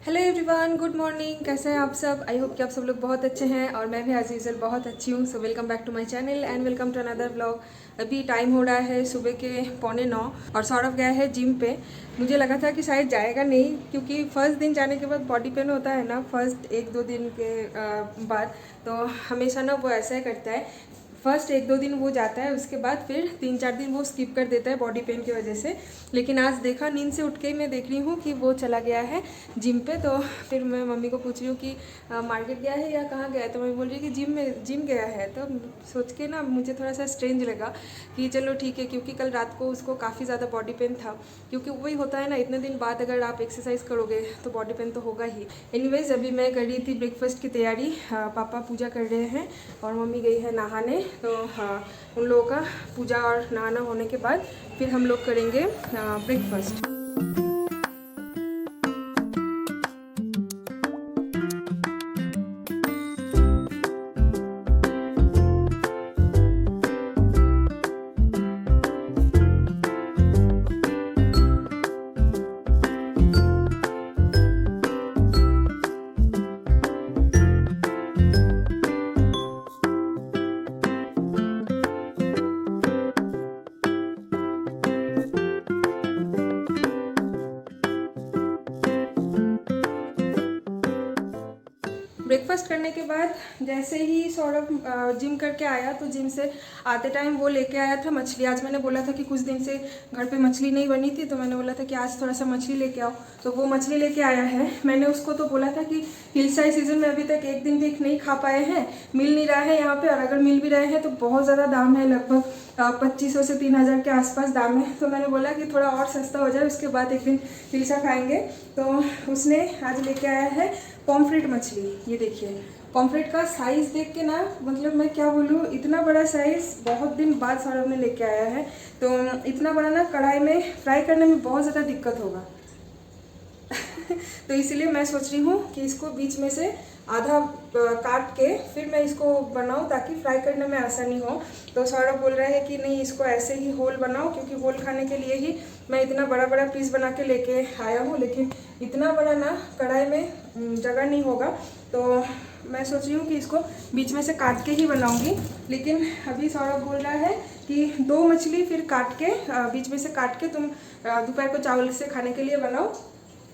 Hello everyone, good morning. कैसे हैं आप सब? आई होप कि आप सब लोग बहुत अच्छे हैं और मैं भी एज यूजुअल बहुत अच्छी हूँ। So welcome back to my channel and welcome to another vlog. अभी टाइम हो रहा है सुबह के 8:45 और सौरभ गया है जिम पे। मुझे लगा था कि शायद जाएगा नहीं, क्योंकि फर्स्ट दिन जाने के बाद बॉडी पेन होता है ना, फर्स्ट 1-2 दिन के बाद। तो हमेशा ना वो ऐसा ही करता है, फर्स्ट 1-2 दिन वो जाता है, उसके बाद फिर 3-4 दिन वो स्किप कर देता है बॉडी पेन की वजह से। लेकिन आज देखा, नींद से उठ के ही मैं देख रही हूँ कि वो चला गया है जिम पे। तो फिर मैं मम्मी को पूछ रही हूँ कि मार्केट गया है या कहाँ गया है। तो मम्मी बोल रही है कि जिम गया है। तो सोच के ना मुझे थोड़ा सा स्ट्रेंज लगा कि चलो ठीक है, क्योंकि कल रात को उसको काफ़ी ज़्यादा बॉडी पेन था। क्योंकि वही होता है ना, इतने दिन बाद अगर आप एक्सरसाइज करोगे तो बॉडी पेन तो होगा ही। एनीवेज, अभी मैं कर रही थी ब्रेकफास्ट की तैयारी। पापा पूजा कर रहे हैं और मम्मी गई है नहाने। तो हाँ, उन लोगों का पूजा और नहाना होने के बाद फिर हम लोग करेंगे ब्रेकफास्ट। ब्रेकफास्ट करने के बाद जैसे ही सौरभ जिम करके आया, तो जिम से आते टाइम वो लेके आया था मछली। आज मैंने बोला था कि कुछ दिन से घर पे मछली नहीं बनी थी, तो मैंने बोला था कि आज थोड़ा सा मछली लेके आओ। तो वो मछली लेके आया है। मैंने उसको तो बोला था कि हिलसाइड सीजन में अभी तक एक दिन भी नहीं खा पाए हैं, मिल नहीं रहा है यहाँ पे, और अगर मिल भी रहे हैं तो बहुत ज़्यादा दाम है, लगभग 2500 से 3000 के आसपास दाम है। तो मैंने बोला कि थोड़ा और सस्ता हो जाए, उसके बाद एक दिन हिलसा खाएंगे। तो उसने आज लेके आया है पॉम्फ्रेट मछली। ये देखिए, पॉम्फ्रेट का साइज़ देख के ना, मतलब मैं क्या बोलूँ, इतना बड़ा साइज़ बहुत दिन बाद सौरभ ने लेके आया है। तो इतना बड़ा ना कढ़ाई में फ्राई करने में बहुत ज़्यादा दिक्कत होगा। तो इसीलिए मैं सोच रही हूँ कि इसको बीच में से आधा काट के फिर मैं इसको बनाऊँ, ताकि फ्राई करने में आसानी हो। तो सौरभ बोल रहा है कि नहीं, इसको ऐसे ही होल बनाओ, क्योंकि होल खाने के लिए ही मैं इतना बड़ा बड़ा पीस बना के लेके आया हूँ। लेकिन इतना बड़ा ना कढ़ाई में जगह नहीं होगा, तो मैं सोच रही हूँ कि इसको बीच में से काट के ही बनाऊँगी। लेकिन अभी सौरभ बोल रहा है कि 2 मछली फिर काट के बीच में से काट के तुम दोपहर को चावल से खाने के लिए बनाओ,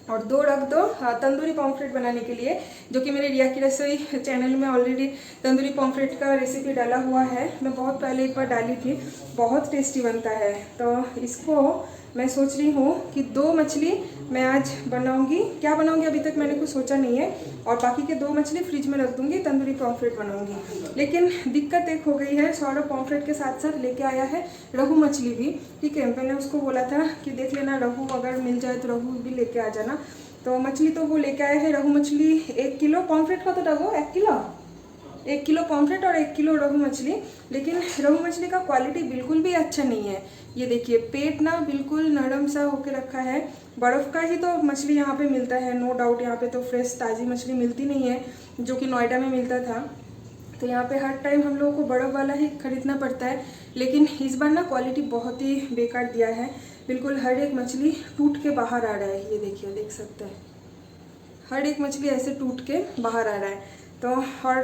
और 2 रख दो तंदूरी पॉम्फ्रेट बनाने के लिए, जो कि मेरे रिया की रसोई चैनल में ऑलरेडी तंदूरी पॉम्फ्रेट का रेसिपी डाला हुआ है। मैं बहुत पहले एक बार डाली थी, बहुत टेस्टी बनता है। तो इसको मैं सोच रही हूँ कि 2 मछली मैं आज बनाऊंगी। क्या बनाऊंगी अभी तक मैंने कुछ सोचा नहीं है, और बाकी के 2 मछली फ्रिज में रख दूंगी, तंदूरी पॉम्फ्रेट बनाऊंगी। लेकिन दिक्कत एक हो गई है, सौरभ पॉम्फ्रेट के साथ साथ लेके आया है रोहू मछली भी। ठीक है, मैंने उसको बोला था कि देख लेना, रोहू अगर मिल जाए तो रोहू भी लेके आ जाना। तो मछली तो वो लेके आया है, रोहू मछली 1 किलो। पॉम्फ्रेट का तो डगो 1 किलो पॉम्फ्रेट और 1 किलो रोहू मछली। लेकिन रोहू मछली का क्वालिटी बिल्कुल भी अच्छा नहीं है। ये देखिए, पेट ना बिल्कुल नरम सा होके रखा है। बर्फ़ का ही तो मछली यहाँ पे मिलता है, नो डाउट। यहाँ पे तो फ्रेश ताज़ी मछली मिलती नहीं है, जो कि नोएडा में मिलता था। तो यहाँ पे हर टाइम हम लोगों को बर्फ़ वाला ही खरीदना पड़ता है। लेकिन इस बार ना क्वालिटी बहुत ही बेकार दिया है, बिल्कुल हर एक मछली टूट के बाहर आ रहा है। ये देखिए, देख सकते हैं, हर एक मछली ऐसे टूट के बाहर आ रहा है। तो और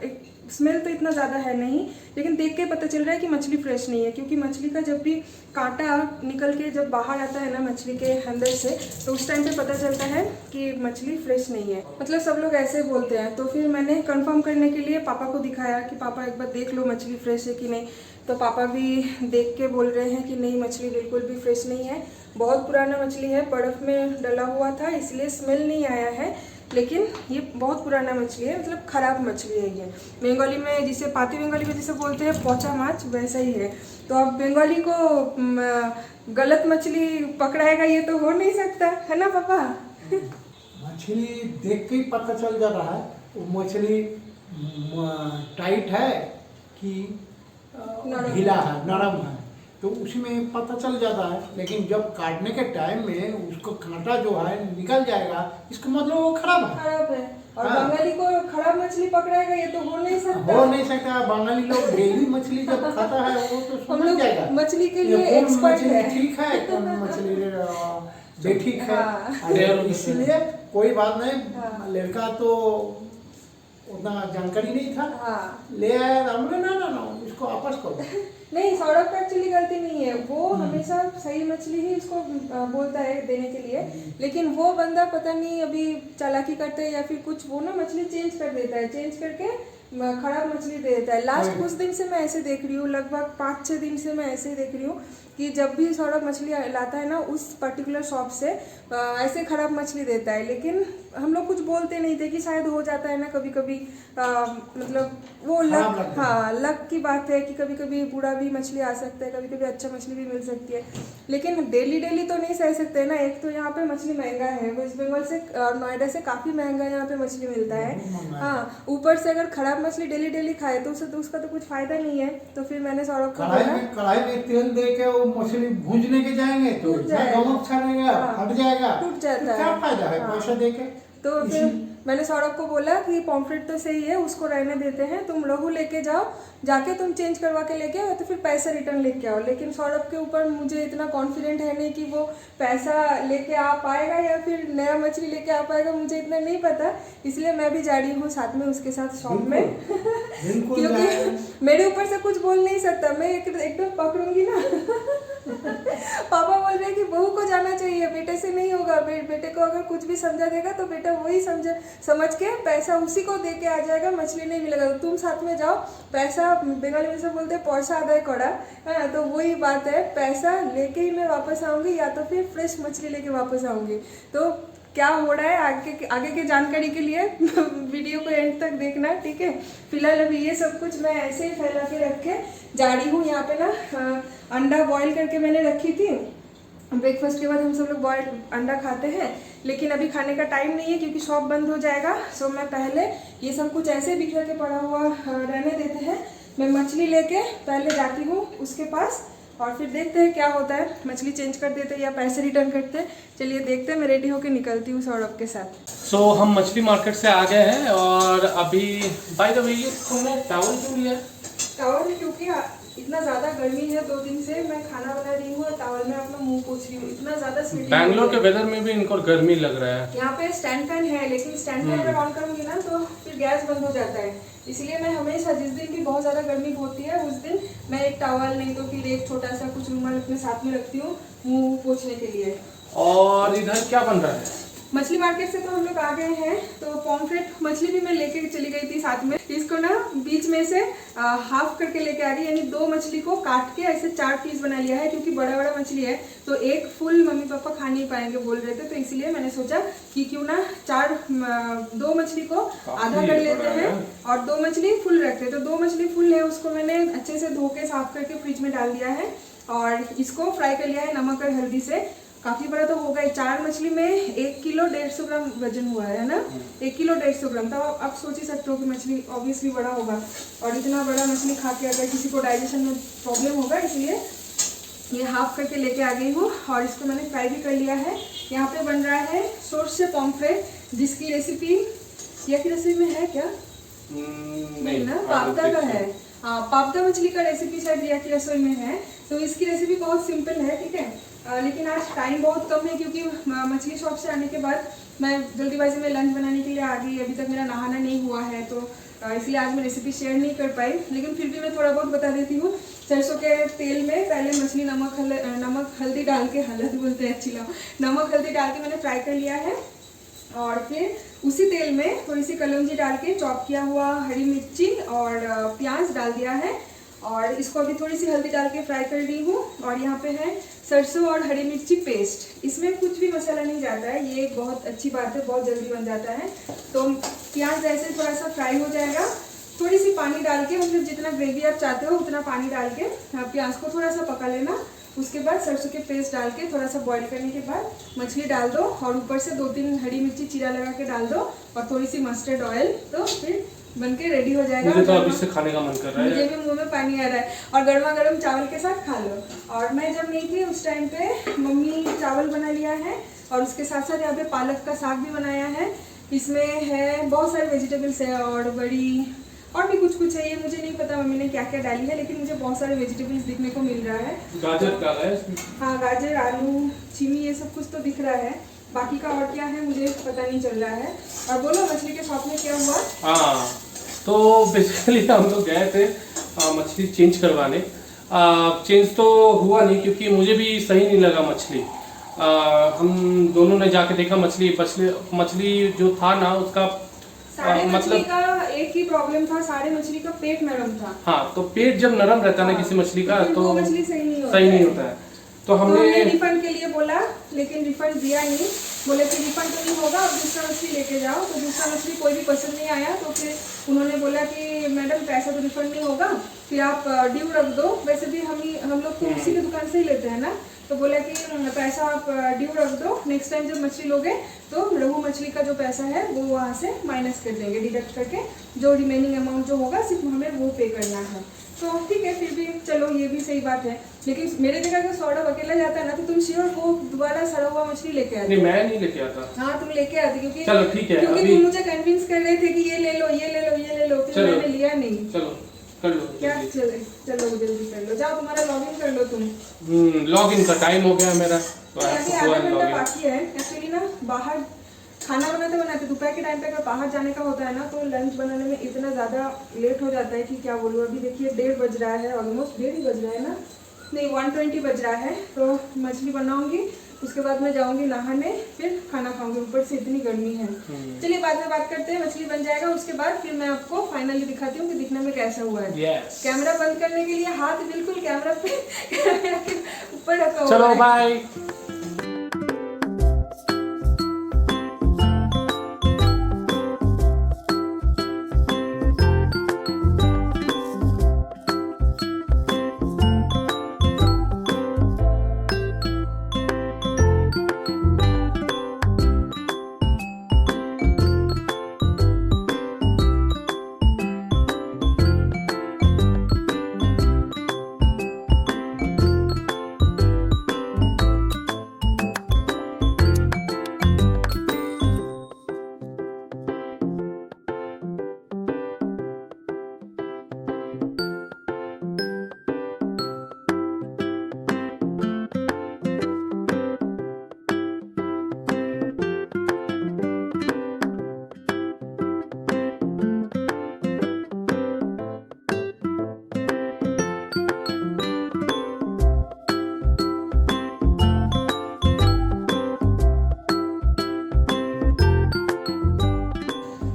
एक स्मेल तो इतना ज़्यादा है नहीं, लेकिन देख के पता चल रहा है कि मछली फ्रेश नहीं है। क्योंकि मछली का जब भी कांटा निकल के जब बाहर आता है ना मछली के अंदर से, तो उस टाइम पे पता चलता है कि मछली फ्रेश नहीं है। मतलब सब लोग ऐसे बोलते हैं। तो फिर मैंने कंफर्म करने के लिए पापा को दिखाया कि पापा एक बार देख लो मछली फ्रेश है कि नहीं। तो पापा भी देख के बोल रहे हैं कि नहीं, मछली बिल्कुल भी फ्रेश नहीं है, बहुत पुराना मछली है, बर्फ़ में डला हुआ था, इसलिए स्मेल नहीं आया है। लेकिन ये बहुत पुराना मछली है, मतलब ख़राब मछली है। ये बंगाली में जिसे पाती बंगाली में जिसे बोलते हैं पोचा माछ, वैसा ही है। तो अब बंगाली को गलत मछली पकड़ाएगा, ये तो हो नहीं सकता, है ना पापा? मछली देख के ही पता चल जा रहा है वो मछली टाइट है कि ढीला है, नरम है, तो उसमें पता चल जाता है। लेकिन जब काटने के टाइम में उसको कांटा जो है निकल जाएगा, इसका मतलब वो खराब है। और बंगाली को खराब मछली पकड़ाएगा, ये तो हो नहीं सकता। बंगाली लोग डेली मछली जब खाता है वो तो समझ जाएगा मछली के लिए एक्सपर्ट है। ठीक है, कौन मछली बेठीक है। इसलिए कोई बात नहीं, हाँ। लड़का तो उतना जानकारी नहीं था, हाँ ले आया, हमने ना ना ना इसको वापस करो। नहीं, सौरभ का एक्चुअली गलती नहीं है, वो हमेशा सही मछली ही इसको बोलता है देने के लिए, लेकिन वो बंदा पता नहीं अभी चालाकी करते है या फिर कुछ, वो ना मछली चेंज कर देता है, चेंज करके खराब मछली दे देता है। लास्ट कुछ दिन से मैं ऐसे देख रही हूँ, लगभग 5-6 दिन से मैं ऐसे ही देख रही हूँ कि जब भी सौरभ मछली लाता है ना उस पर्टिकुलर शॉप से ऐसे खराब मछली देता है। लेकिन हम लोग कुछ बोलते नहीं थे कि शायद हो जाता है ना कभी कभी, मतलब वो लक, हाँ लक की बात है कि कभी कभी बुरा भी मछली आ सकता है, कभी कभी अच्छा मछली भी मिल सकती है, लेकिन डेली डेली तो नहीं सह सकते ना। एक तो यहाँ पे मछली महंगा है, वेस्ट बंगाल से नोएडा से काफ़ी महंगा यहाँ पे मछली मिलता है। हाँ, ऊपर से अगर खराब मछली डेली डेली खाए तो उसका तो कुछ फायदा नहीं है। तो फिर मैंने सौरभ को कढ़ाई में तेल दे के वो मछली भूंजने के जाएंगे तो नमक छानेगा, हट जाएगा, टूट जाता है, क्या फायदा है पैसा दे के। तो फिर मैंने सौरभ को बोला कि पॉम्फ्रेट तो सही है, उसको रहने देते हैं, तुम रोहू लेके जाओ, जाके तुम चेंज करवा के लेके आओ तो फिर पैसा रिटर्न लेके आओ। लेकिन सौरभ के ऊपर मुझे इतना कॉन्फिडेंट है नहीं कि वो पैसा लेके आ पाएगा या फिर नया मछली लेके आ पाएगा, मुझे इतना नहीं पता, इसलिए मैं भी जा रही हूँ साथ में उसके साथ शॉप में क्योंकि मेरे ऊपर से कुछ बोल नहीं सकता, मैं एकदम पकड़ूंगी ना। पापा बोल रहे हैं कि बहू को जाना चाहिए, बेटे से नहीं होगा, बेटे को अगर कुछ भी समझा देगा तो बेटा वही समझ के पैसा उसी को दे के आ जाएगा, मछली नहीं मिलेगा। तो तुम साथ में जाओ, पैसा बंगाली में से बोलते हैं पैसा अदाय करा, है तो वही बात है, पैसा लेके ही मैं वापस आऊँगी या तो फिर फ्रेश मछली लेके वापस आऊँगी। तो क्या हो रहा है आगे के जानकारी के लिए वीडियो को एंड तक देखना, ठीक है। फिलहाल अभी ये सब कुछ मैं ऐसे ही फैला के रख के जा रही हूँ। यहाँ पे ना अंडा बॉईल करके मैंने रखी थी, ब्रेकफास्ट के बाद हम सब लोग बॉयल अंडा खाते हैं, लेकिन अभी खाने का टाइम नहीं है क्योंकि शॉप बंद हो जाएगा। सो मैं पहले ये सब कुछ ऐसे बिखर के पड़ा हुआ रहने देते हैं, मैं मछली लेके पहले जाती हूँ उसके पास और फिर देखते हैं क्या होता है, मछली चेंज कर देते हैं या पैसे रिटर्न करते हैं। चलिए देखते हैं, मैं रेडी होके निकलती हूँ सौरभ के साथ। सो हम मछली मार्केट से आ गए हैं और अभी बाय द वे ये तुमने टावल क्यों लिया? टावल क्योंकि इतना ज़्यादा गर्मी है, 2 दिन से मैं खाना बना रही हूँ और टावल में अपना मुंह पोंछ रही हूँ, इतना ज़्यादा स्वेटिंग। बैंगलोर के वेदर में भी इनको गर्मी लग रहा है। यहाँ पे स्टैंड फैन है, लेकिन स्टैंड फैन अगर ऑन करूँगी ना तो फिर गैस बंद हो जाता है, इसलिए मैं हमेशा जिस दिन भी बहुत ज़्यादा गर्मी होती है उस दिन मैं एक टावल नहीं तो फिर एक छोटा सा कुछ रुमाल अपने साथ में रखती हूँ मुँह पोंछने के लिए। और इधर क्या बन रहा है? मछली मार्केट से तो हम लोग आ गए हैं, तो पॉम्फ्रेट मछली भी मैं लेके चली गई थी साथ में। इसको ना बीच में से हाफ करके लेके आ रही, यानी 2 मछली को काट के ऐसे 4 पीस बना लिया है, क्योंकि बड़ा बड़ा मछली है तो एक फुल मम्मी पापा खा नहीं पाएंगे बोल रहे थे, तो इसलिए मैंने सोचा कि क्यों ना 2 मछली को आधा कर लेते हैं और 2 मछली फुल रखते हैं। तो 2 मछली फुल है, उसको मैंने अच्छे से धो के साफ करके फ्रिज में डाल दिया है और इसको फ्राई कर लिया है नमक और हल्दी से। काफ़ी बड़ा तो होगा ही, 4 मछली में 1 किलो 150 ग्राम वजन हुआ है ना, 1 किलो 150 ग्राम। तो आप सोच ही सकते हो कि मछली ऑब्वियसली बड़ा होगा और इतना बड़ा मछली खा के अगर किसी को डाइजेशन में प्रॉब्लम होगा, इसलिए ये हाफ करके लेके आ गई हूँ और इसको मैंने फ्राई भी कर लिया है। यहाँ पे बन रहा है सोर्स से पॉम्फ्रेट, जिसकी रेसिपी या की रेसिपी में है क्या? नहीं ना, पापदा का है। हाँ, पापदा मछली का रेसिपी शायद रिया की रसोई में है, तो इसकी रेसिपी बहुत सिंपल है, ठीक है। लेकिन आज टाइम बहुत कम है क्योंकि मछली शॉप से आने के बाद मैं जल्दीबाजी में लंच बनाने के लिए आ गई, अभी तक मेरा नहाना नहीं हुआ है, तो इसलिए आज मैं रेसिपी शेयर नहीं कर पाई। लेकिन फिर भी मैं थोड़ा बहुत बता देती हूँ। सरसों के तेल में पहले मछली नमक हल्दी डाल के, हल्दी बोलते हैं एक्चुअली, नमक हल्दी डाल के मैंने फ्राई कर लिया है और फिर उसी तेल में थोड़ी सी कलौंजी डाल के चॉप किया हुआ हरी मिर्ची और प्याज डाल दिया है और इसको अभी थोड़ी सी हल्दी डाल के फ्राई कर ली हूँ। और यहाँ पे है सरसों और हरी मिर्ची पेस्ट, इसमें कुछ भी मसाला नहीं जाता है, ये एक बहुत अच्छी बात है, बहुत जल्दी बन जाता है। तो प्याज ऐसे थोड़ा सा फ्राई हो जाएगा, थोड़ी सी पानी डाल के, मतलब जितना ग्रेवी आप चाहते हो उतना पानी डाल के प्याज को थोड़ा सा पका लेना। उसके बाद सरसों के पेस्ट डाल के थोड़ा सा बॉईल करने के बाद मछली डाल दो और ऊपर से 2-3 हरी मिर्ची चीरा लगा के डाल दो और थोड़ी सी मस्टर्ड ऑयल, तो फिर बनके रेडी हो जाएगा। मुझे तो अभी से खाने का मन कर रहा है, मुझे भी मुंह में पानी आ रहा है। और गर्मा गर्म चावल के साथ खा लो। और मैं जब नहीं थी उस टाइम पे मम्मी चावल बना लिया है और उसके साथ साथ यहाँ पे पालक का साग भी बनाया है। इसमें है बहुत सारे वेजिटेबल्स है और बड़ी और भी कुछ है, ये मुझे नहीं पता मम्मी ने क्या क्या डाली है, लेकिन मुझे बहुत सारे वेजिटेबल्स दिखने को मिल रहा है। गाजर डाला है? हाँ, गाजर, आलू, चीनी, ये सब कुछ तो दिख रहा है। बाकी का और क्या है मुझे पता नहीं चल रहा है। और बोलो मछली के शॉप में क्या हुआ? हाँ, तो बेसिकली हम लोग गए थे मछली चेंज करवाने। चेंज तो हुआ नहीं क्योंकि मुझे भी सही नहीं लगा मछली। हम दोनों ने जाके देखा मछली जो था ना उसका सारे मछली मतलब का एक ही प्रॉब्लम था, सारे मछली का पेट नरम था। हाँ, तो पेट जब नरम रहता है ना किसी मछली का तो वो मछली सही नहीं होता है। तो हमने रिफंड के लिए बोला लेकिन रिफंड दिया नहीं। बोले कि रिफंड तो नहीं होगा, अब दूसरा मछली लेके जाओ। तो दूसरा मछली कोई भी पसंद नहीं आया तो फिर उन्होंने बोला कि मैडम पैसा तो रिफंड नहीं होगा, फिर आप ड्यू रख दो। वैसे भी हम लोग तो उसी की दुकान से ही लेते हैं ना। तो बोला कि पैसा आप ड्यू रख दो, नेक्स्ट टाइम जब मछली लोगे तो रोहू मछली का जो पैसा है वो वहाँ से माइनस कर देंगे, डिडक्ट करके जो रिमेनिंग अमाउंट जो होगा सिर्फ हमें वो पे करना है। तो ठीक है, फिर भी चलो ये भी सही बात है। लेकिन मेरे जगह अगर सौरभ अकेला जाता है ना तो तुम श्योर वो दोबारा सड़ा हुआ मछली लेके आते? नहीं, मैं नहीं लेके आता। हाँ तुम लेके आती, क्योंकि चलो ठीक है, क्योंकि अभी तुम मुझे कन्विंस कर रहे थे कि ये ले लो ये ले लो ये ले लो, फिर मैंने लिया नहीं। चलो कर लो क्या चलो जल्दी कर लो, जाओ तुम्हारा लॉगिन कर लो तुम। लॉगिन का टाइम हो गया मेरा, तो अभी आधा घंटा बाकी है। एक्चुअली ना बाहर खाना बनाते दोपहर के टाइम पे अगर बाहर जाने का होता है ना तो लंच बनाने में इतना ज़्यादा लेट हो जाता है कि क्या बोलूँ। अभी देखिए 1:30 बज रहा है, ऑलमोस्ट 1:30 ही बज रहा है ना, नहीं 1:20 बज रहा है। तो मछली बनाऊंगी, उसके बाद मैं जाऊंगी नहाने, फिर खाना खाऊंगी। ऊपर से इतनी गर्मी है। चलिए बाद में बात करते हैं। मछली बन जाएगा उसके बाद फिर मैं आपको फाइनली दिखाती हूँ कि दिखने में कैसा हुआ है। कैमरा बंद करने के लिए हाथ बिल्कुल कैमरा पे ऊपर रखा हुआ है। चलो बाय।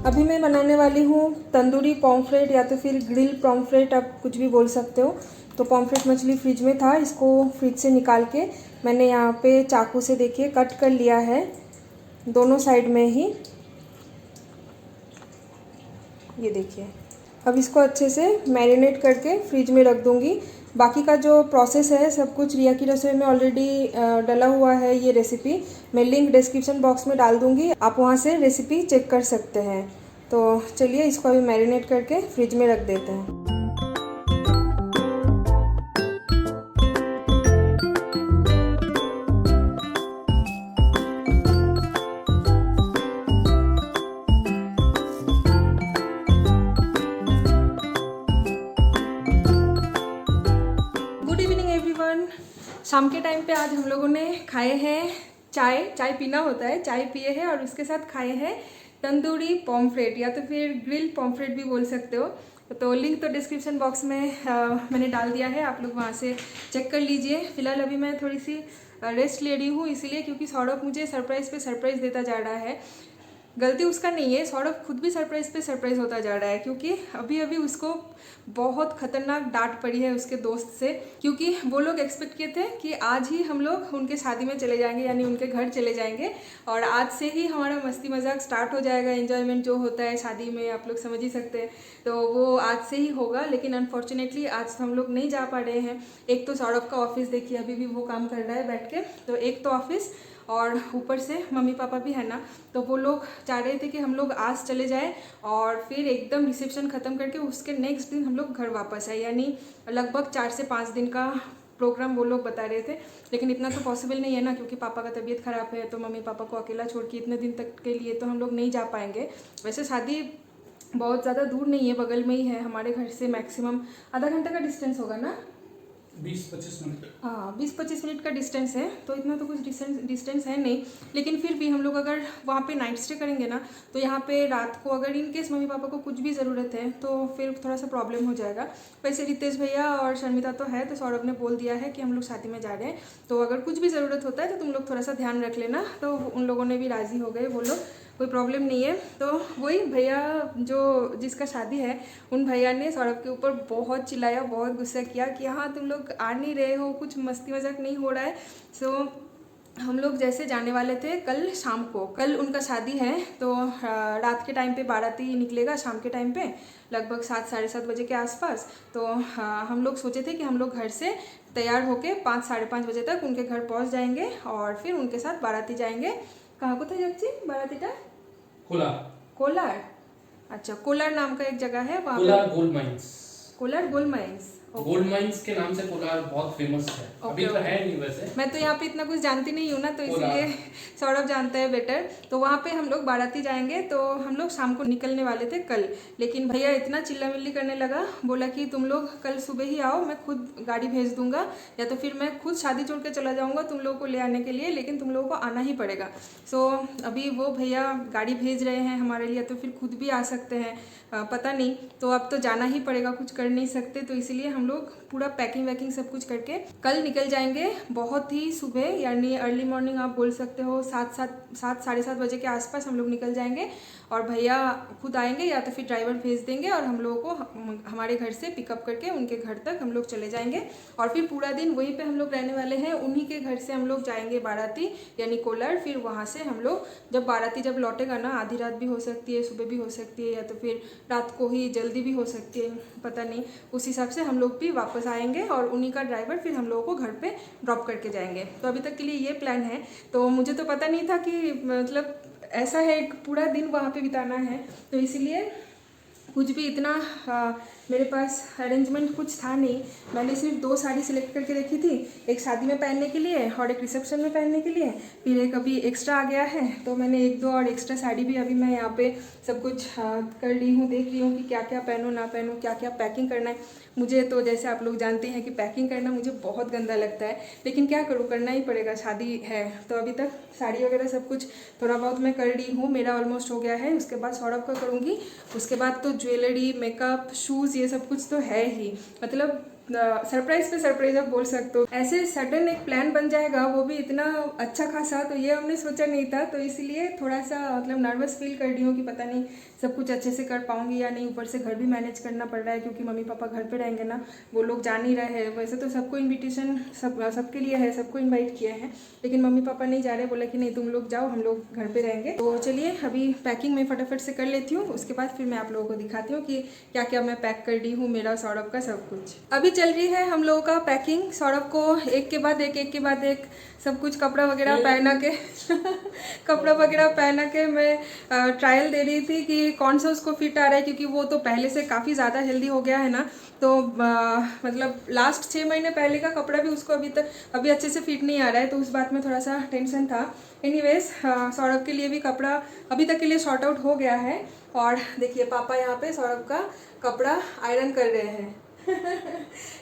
अभी मैं बनाने वाली हूँ तंदूरी पॉम्फ्रेट या तो फिर ग्रिल पॉम्फ्रेट, आप कुछ भी बोल सकते हो। तो पॉम्फ्रेट मछली फ्रिज में था, इसको फ्रिज से निकाल के मैंने यहाँ पे चाकू से देखिए कट कर लिया है दोनों साइड में ही, ये देखिए। अब इसको अच्छे से मैरिनेट करके फ्रिज में रख दूँगी। बाकी का जो प्रोसेस है सब कुछ रिया की रसोई में ऑलरेडी डला हुआ है। ये रेसिपी मैं लिंक डिस्क्रिप्शन बॉक्स में डाल दूँगी, आप वहाँ से रेसिपी चेक कर सकते हैं। तो चलिए इसको अभी मैरिनेट करके फ्रिज में रख देते हैं। शाम के टाइम पे आज हम लोगों ने खाए हैं चाय पीना होता है, चाय पिए हैं और उसके साथ खाए हैं तंदूरी पॉम्फ्रेट या तो फिर ग्रिल पॉम्फ्रेट भी बोल सकते हो। तो लिंक तो डिस्क्रिप्शन बॉक्स में मैंने डाल दिया है, आप लोग वहाँ से चेक कर लीजिए। फिलहाल अभी मैं थोड़ी सी रेस्ट ले रही हूँ, इसलिए क्योंकि सौरभ मुझे सरप्राइज़ पे सरप्राइज़ देता जा रहा है। गलती उसका नहीं है, सौरभ खुद भी सरप्राइज़ पे सरप्राइज़ होता जा रहा है, क्योंकि अभी अभी उसको बहुत ख़तरनाक डांट पड़ी है उसके दोस्त से। क्योंकि वो लोग एक्सपेक्ट किए थे कि आज ही हम लोग उनके शादी में चले जाएंगे, यानी उनके घर चले जाएंगे और आज से ही हमारा मस्ती मजाक स्टार्ट हो जाएगा। एंजॉयमेंट जो होता है शादी में आप लोग समझ ही सकते हैं, तो वो आज से ही होगा। लेकिन अनफॉर्चुनेटली आज हम लोग नहीं जा पा रहे हैं। एक तो सौरभ का ऑफिस देखिए, अभी भी वो काम कर रहा है बैठ के, तो एक तो ऑफिस और ऊपर से मम्मी पापा भी है ना, तो वो लोग चाह रहे थे कि हम लोग आज चले जाए और फिर एकदम रिसेप्शन ख़त्म करके उसके नेक्स्ट दिन हम लोग घर वापस आए, यानी लगभग 4 से 5 दिन का प्रोग्राम वो लोग बता रहे थे। लेकिन इतना तो पॉसिबल नहीं है ना, क्योंकि पापा का तबीयत ख़राब है, तो मम्मी पापा को अकेला छोड़ के इतने दिन तक के लिए तो हम लोग नहीं जा पाएंगे। वैसे शादी बहुत ज़्यादा दूर नहीं है, बगल में ही है हमारे घर से, मैक्सिमम आधा घंटा का डिस्टेंस होगा ना, 20-25 मिनट। हाँ 20-25 मिनट का डिस्टेंस है, तो इतना तो कुछ डिस्टेंस है नहीं, लेकिन फिर भी हम लोग अगर वहाँ पे नाइट स्टे करेंगे ना, तो यहाँ पे रात को अगर इन केस मम्मी पापा को कुछ भी ज़रूरत है तो फिर थोड़ा सा प्रॉब्लम हो जाएगा। वैसे रितेश भैया और शर्मिता तो है, तो सौरभ ने बोल दिया है कि हम लोग शादी में जा रहे हैं, तो अगर कुछ भी ज़रूरत होता है तो तुम लोग थोड़ा सा ध्यान रख लेना। तो उन लोगों ने भी राज़ी हो गए, वो लोग कोई प्रॉब्लम नहीं है। तो वही भैया जो जिसका शादी है, उन भैया ने सौरभ के ऊपर बहुत चिल्लाया, बहुत गुस्सा किया कि हाँ तुम लोग आ नहीं रहे हो, कुछ मस्ती मजाक नहीं हो रहा है। सो हम लोग जैसे जाने वाले थे कल शाम को, कल उनका शादी है, तो रात के टाइम पे बाराती निकलेगा, शाम के टाइम पे लगभग 7-7:30 बजे के आसपास। तो हम लोग सोचे थे कि हम लोग घर से तैयार होके 5-5:30 बजे तक उनके घर पहुंच जाएंगे और फिर उनके साथ बाराती जाएंगे। कहाँ को था जगची बारातीटा? कोलार। अच्छा, कोलार नाम का एक जगह है वहाँ पे। Kolar gold mines. Kolar gold mines. Gold mines के नाम से कोलार बहुत फेमस है। अभी तो है नहीं वैसे, मैं तो यहाँ पे इतना कुछ जानती नहीं हूँ ना, तो इसलिए सौरभ जानता है बेटर। तो वहाँ पे हम लोग बाराती जाएंगे, तो हम लोग शाम को निकलने वाले थे कल, लेकिन भैया इतना चिल्ला मिल्ली करने लगा, बोला कि तुम लोग कल सुबह ही आओ, मैं खुद गाड़ी भेज दूंगा, या तो फिर मैं खुद शादी छोड़ के चला जाऊँगा तुम लोगों को ले आने के लिए, लेकिन तुम लोगों को आना ही पड़ेगा। सो अभी वो भैया गाड़ी भेज रहे हैं हमारे लिए, तो फिर खुद भी आ सकते हैं, पता नहीं। तो अब तो जाना ही पड़ेगा, कुछ कर नहीं सकते, तो इसीलिए हम लोग पूरा पैकिंग वैकिंग सब कुछ करके कल निकल जाएंगे बहुत ही सुबह, यानी अर्ली मॉर्निंग आप बोल सकते हो, 7-7 बजे के आसपास हम लोग निकल जाएंगे। और भैया खुद आएंगे या तो फिर ड्राइवर भेज देंगे, और हम लोगों को हमारे घर से पिकअप करके उनके घर तक हम लोग चले जाएंगे, और फिर पूरा दिन वहीं पे हम लोग रहने वाले हैं। उन्हीं के घर से हम लोग जाएंगे बाराती यानी कोलार, फिर वहाँ से हम लोग जब बाराती जब लौटेगा ना, आधी रात भी हो सकती है, सुबह भी हो सकती है, या तो फिर रात को ही जल्दी भी हो सकती है, पता नहीं, उस हिसाब से हम लोग भी वापस आएंगे और उन्हीं का ड्राइवर फिर हम लोगों को घर पे ड्रॉप करके जाएंगे। तो अभी तक के लिए ये प्लान है। तो मुझे तो पता नहीं था कि मतलब ऐसा है, एक पूरा दिन वहाँ पे बिताना है, तो इसीलिए कुछ भी इतना मेरे पास अरेंजमेंट कुछ था नहीं। मैंने सिर्फ 2 साड़ी सिलेक्ट करके रखी थी, एक शादी में पहनने के लिए और एक रिसेप्शन में पहनने के लिए, फिर एक अभी एक्स्ट्रा आ गया है, तो मैंने 1-2 और एक्स्ट्रा साड़ी भी अभी मैं यहाँ पे सब कुछ कर ली हूँ, देख रही हूँ कि क्या क्या पहनूँ ना पहनूँ, क्या क्या पैकिंग करना है। मुझे तो जैसे आप लोग जानते हैं कि पैकिंग करना मुझे बहुत गंदा लगता है, लेकिन क्या करूँ, करना ही पड़ेगा, शादी है। तो अभी तक साड़ी वगैरह सब कुछ थोड़ा बहुत मैं कर ली हूँ, मेरा ऑलमोस्ट हो गया है। उसके बाद सौरभ का करूँगी, उसके बाद तो ज्वेलरी, मेकअप, शूज़, ये सब कुछ तो है ही, मतलब सरप्राइज पे सरप्राइज आप बोल सकते हो। ऐसे सडन एक प्लान बन जाएगा, वो भी इतना अच्छा खासा, तो ये हमने सोचा नहीं था, तो इसलिए थोड़ा सा मतलब नर्वस फील कर रही हूँ कि पता नहीं सब कुछ अच्छे से कर पाऊंगी या नहीं। ऊपर से घर भी मैनेज करना पड़ रहा है, क्योंकि मम्मी पापा घर पे रहेंगे ना, वो लोग जा नहीं रहे हैं। वैसे तो सबको इन्विटेशन सबके लिए है, सबको इन्वाइट किए हैं, लेकिन मम्मी पापा नहीं जा रहे, बोला कि नहीं तुम लोग जाओ, हम लोग घर पे रहेंगे। तो चलिए अभी पैकिंग मैं फटाफट से कर लेती हूँ, उसके बाद फिर मैं आप लोगों को दिखाती हूँ कि क्या क्या मैं पैक कर ली हूँ, मेरा सौरभ का सब कुछ। अभी चल रही है हम लोगों का पैकिंग, सौरभ को एक के बाद एक सब कुछ कपड़ा वगैरह पहना के कपड़ा वगैरह पहना के मैं ट्रायल दे रही थी कि कौन सा उसको फिट आ रहा है, क्योंकि वो तो पहले से काफ़ी ज़्यादा हेल्दी हो गया है ना, तो मतलब लास्ट 6 महीने पहले का कपड़ा भी उसको अभी अच्छे से फिट नहीं आ रहा है, तो उस बात में थोड़ा सा टेंशन था। एनीवेज सौरभ के लिए भी कपड़ा अभी तक के लिए शॉर्ट आउट हो गया है। और देखिए पापा यहाँ पे सौरभ का कपड़ा आयरन कर रहे हैं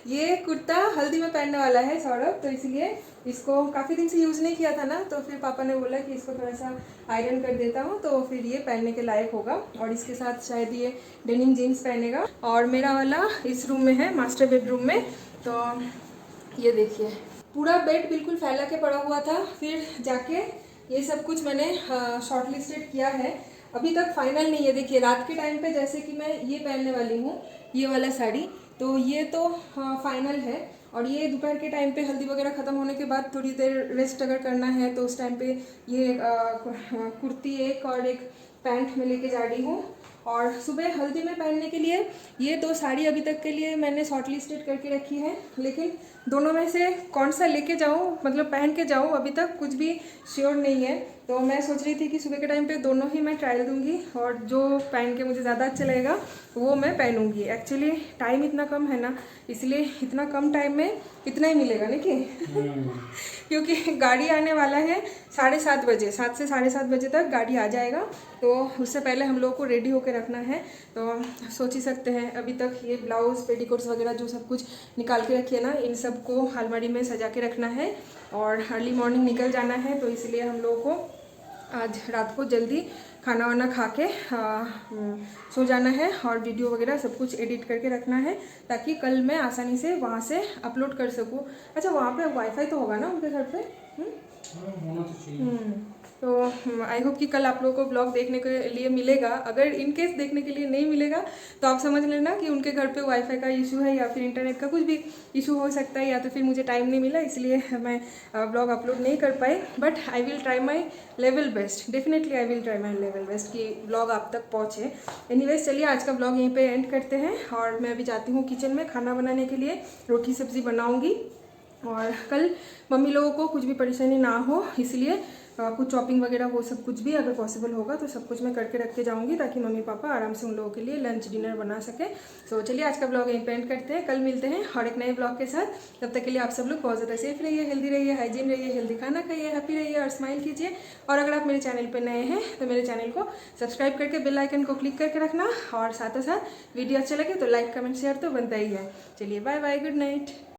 ये कुर्ता हल्दी में पहनने वाला है सौरभ, तो इसलिए इसको काफ़ी दिन से यूज़ नहीं किया था ना, तो फिर पापा ने बोला कि इसको थोड़ा सा आयरन कर देता हूँ, तो फिर ये पहनने के लायक होगा। और इसके साथ शायद ये डेनिम जीन्स पहनेगा। और मेरा वाला इस रूम में है, मास्टर बेडरूम में। तो ये देखिए पूरा बेड बिल्कुल फैला के पड़ा हुआ था, फिर जाके ये सब कुछ मैंने शॉर्ट लिस्टेड किया है, अभी तक फाइनल नहीं है। देखिए रात के टाइम पे जैसे कि मैं ये पहनने वाली हूँ, ये वाला साड़ी, तो ये तो फाइनल है। और ये दोपहर के टाइम पे हल्दी वगैरह ख़त्म होने के बाद थोड़ी देर रेस्ट अगर करना है तो उस टाइम पे ये कुर्ती एक और एक पैंट में लेके जा रही हूँ। और सुबह हल्दी में पहनने के लिए ये 2 साड़ी अभी तक के लिए मैंने शॉर्ट लिस्टेड करके रखी है, लेकिन दोनों में से कौन सा लेके जाऊँ, मतलब पहन के जाऊँ, अभी तक कुछ भी श्योर नहीं है। तो मैं सोच रही थी कि सुबह के टाइम पे दोनों ही मैं ट्रायल दूंगी, और जो पहन के मुझे ज़्यादा अच्छा लगेगा वो मैं पहनूंगी। एक्चुअली टाइम इतना कम है ना, इसलिए इतना कम टाइम में इतना ही मिलेगा ना कि क्योंकि गाड़ी आने वाला है 7:30 बजे, 7 से 7:30 बजे तक गाड़ी आ जाएगा, तो उससे पहले हम लोग को रेडी होकर रखना है। तो सोच ही सकते हैं, अभी तक ये ब्लाउज़ पेटीकोट्स वगैरह जो सब कुछ निकाल के रखी है ना, इन सब सबको अलमारी में सजा के रखना है और अर्ली मॉर्निंग निकल जाना है, तो इसलिए हम लोगों को आज रात को जल्दी खाना वाना खा के सो जाना है और वीडियो वगैरह सब कुछ एडिट करके रखना है ताकि कल मैं आसानी से वहाँ से अपलोड कर सकूँ। अच्छा, वहाँ पे वाईफाई तो होगा ना उनके घर पे? होना तो चाहिए। तो आई होप कि कल आप लोगों को ब्लॉग देखने के लिए मिलेगा। अगर इन केस देखने के लिए नहीं मिलेगा तो आप समझ लेना कि उनके घर पे वाईफाई का इशू है या फिर इंटरनेट का कुछ भी इशू हो सकता है, या तो फिर मुझे टाइम नहीं मिला इसलिए मैं ब्लॉग अपलोड नहीं कर पाई। But I will try my level best, definitely I will try my level best कि ब्लॉग आप तक पहुँचे। एनीवेज, चलिए आज का ब्लॉग यहीं पर एंड करते हैं और मैं अभी जाती हूँ किचन में खाना बनाने के लिए, रोटी सब्ज़ी बनाऊँगी और कल मम्मी लोगों को कुछ भी परेशानी ना हो इसलिए कुछ चॉपिंग वगैरह वो सब कुछ भी अगर पॉसिबल होगा तो सब कुछ मैं करके रख के जाऊंगी ताकि मम्मी पापा आराम से उन लोगों के लिए लंच डिनर बना सके। सो चलिए आज का ब्लॉग यहीं पे एंड करते हैं, कल मिलते हैं और एक नए ब्लॉग के साथ। तब तक के लिए आप सब लोग बहुत ज़्यादा सेफ रहिए, हेल्दी रहिए, हाइजीन रहिए, हेल्दी खाना खाइए, हैप्पी रहिए और स्माइल कीजिए। और अगर आप मेरे चैनल पर नए हैं तो मेरे चैनल को सब्सक्राइब करके बेल आइकन को क्लिक करके रखना और साथ वीडियो अच्छा लगे तो लाइक कमेंट शेयर तो बनता ही है। चलिए बाय बाय, गुड नाइट।